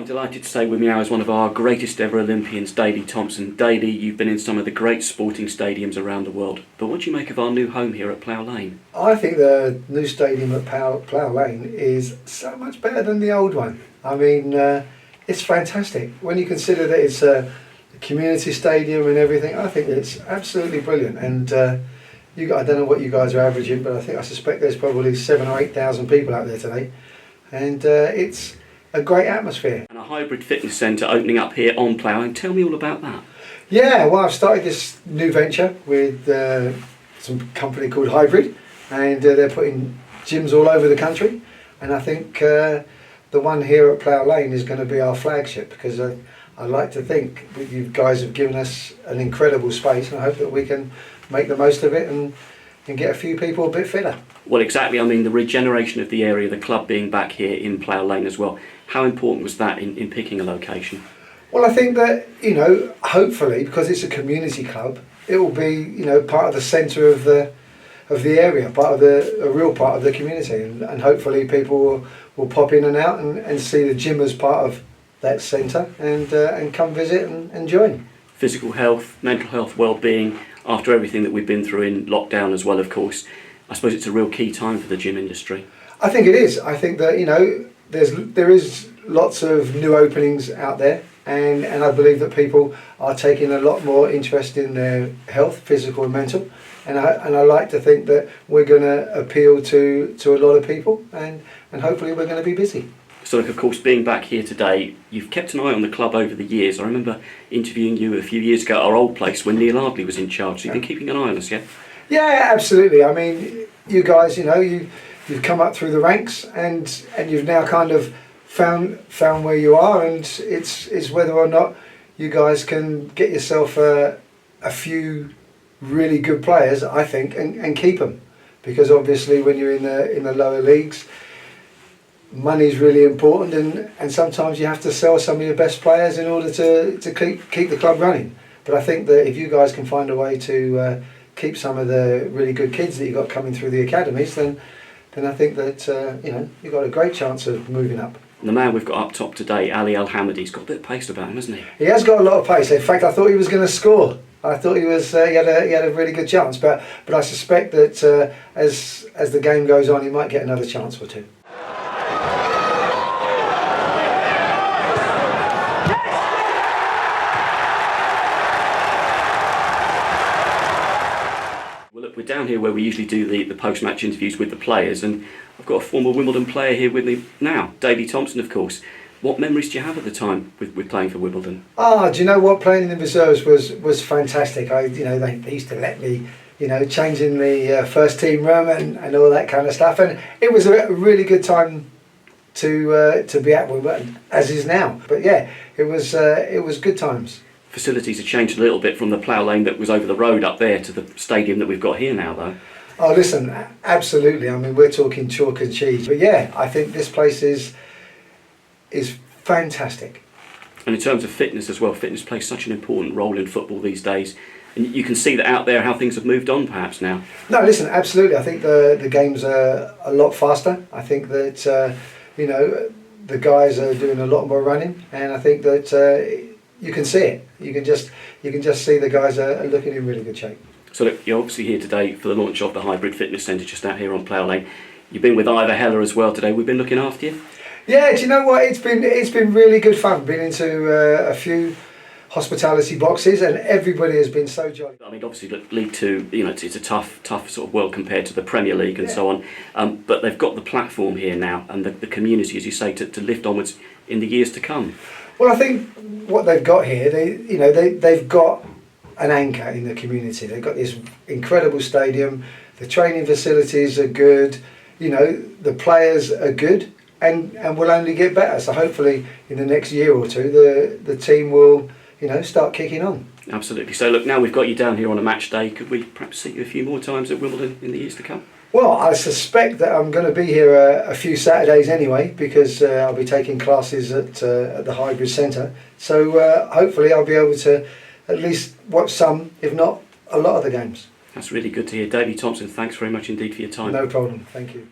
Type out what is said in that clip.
I'm delighted to say with me now is one of our greatest ever Olympians, Daley Thompson. Daley, you've been in some of the great sporting stadiums around the world, but what do you make of our new home here at Plough Lane? I think the new stadium at Plough Lane is so much better than the old one. I mean, it's fantastic. When you consider that it's a community stadium and everything, I think it's absolutely brilliant. And I don't know what you guys are averaging, but I suspect there's probably 7,000 or 8,000 people out there today. And it's a great atmosphere. And a hybrid fitness centre opening up here on Plough Lane. Tell me all about that. Yeah, well, I've started this new venture with some company called Hybrid, and they're putting gyms all over the country. And I think the one here at Plough Lane is going to be our flagship, because I like to think that you guys have given us an incredible space, and I hope that we can make the most of it and get a few people a bit fitter. Well, exactly. I mean, the regeneration of the area, the club being back here in Plough Lane as well. How important was that in picking a location? Well, I think that, hopefully, because it's a community club, it will be, part of the centre of the area, a real part of the community, and hopefully people will pop in and out and see the gym as part of that centre and come visit and join. Physical health, mental health, well-being, after everything that we've been through in lockdown as well, of course. I suppose it's a real key time for the gym industry. I think it is. I think that, there is lots of new openings out there, and I believe that people are taking a lot more interest in their health, physical and mental, and I like to think that we're going to appeal to a lot of people, and hopefully we're going to be busy. So, look, of course, being back here today, you've kept an eye on the club over the years. I remember interviewing you a few years ago at our old place when Neil Ardley was in charge, so you've been keeping an eye on us, yeah? Yeah, absolutely. I mean, you guys, you've come up through the ranks, and you've now kind of found where you are, and it's whether or not you guys can get yourself a few really good players, I think, and keep them, because obviously when you're in the lower leagues, money's really important, and sometimes you have to sell some of your best players in order to keep the club running. But I think that if you guys can find a way to keep some of the really good kids that you've got coming through the academies, then I think that you've got a great chance of moving up. The man we've got up top today, Al-Hamadi's got a bit of pace about him, hasn't he? He has got a lot of pace. In fact, I thought he was going to score. I thought he had a really good chance, but I suspect that as the game goes on, he might get another chance or two. We're down here where we usually do the post-match interviews with the players, and I've got a former Wimbledon player here with me now, Daley Thompson, of course. What memories do you have at the time with playing for Wimbledon? Do you know what? Playing in the reserves was fantastic. They used to let me, change in the first team room and all that kind of stuff, and it was a really good time to be at Wimbledon, as is now. But yeah, it was good times. Facilities have changed a little bit from the Plough Lane that was over the road up there to the stadium that we've got here now, though. Oh, listen, absolutely. I mean, we're talking chalk and cheese. But yeah, I think this place is fantastic. And in terms of fitness as well, fitness plays such an important role in football these days. And you can see that out there, how things have moved on perhaps now. No, listen, absolutely. I think the games are a lot faster. I think that, the guys are doing a lot more running. And I think that you can see it. You can just see the guys are looking in really good shape. So look, you're obviously here today for the launch of the Hybrid Fitness Centre just out here on Plough Lane. You've been with Ivor Heller as well today. We've been looking after you. Yeah, do you know what? It's been really good fun. Been into a few hospitality boxes, and everybody has been so jolly. I mean, obviously, look, League Two, it's a tough sort of world compared to the Premier League and so on. But they've got the platform here now, and the community, as you say, to lift onwards in the years to come. Well, I think what they've got here, they've got an anchor in the community. They've got this incredible stadium. The training facilities are good. The players are good, and will only get better. So hopefully, in the next year or two, the team will start kicking on. Absolutely. So look, now we've got you down here on a match day. Could we perhaps see you a few more times at Wimbledon in the years to come? Well, I suspect that I'm going to be here a few Saturdays anyway, because I'll be taking classes at the Hybrid Centre. So hopefully I'll be able to at least watch some, if not a lot of the games. That's really good to hear. Daley Thompson, thanks very much indeed for your time. No problem. Thank you.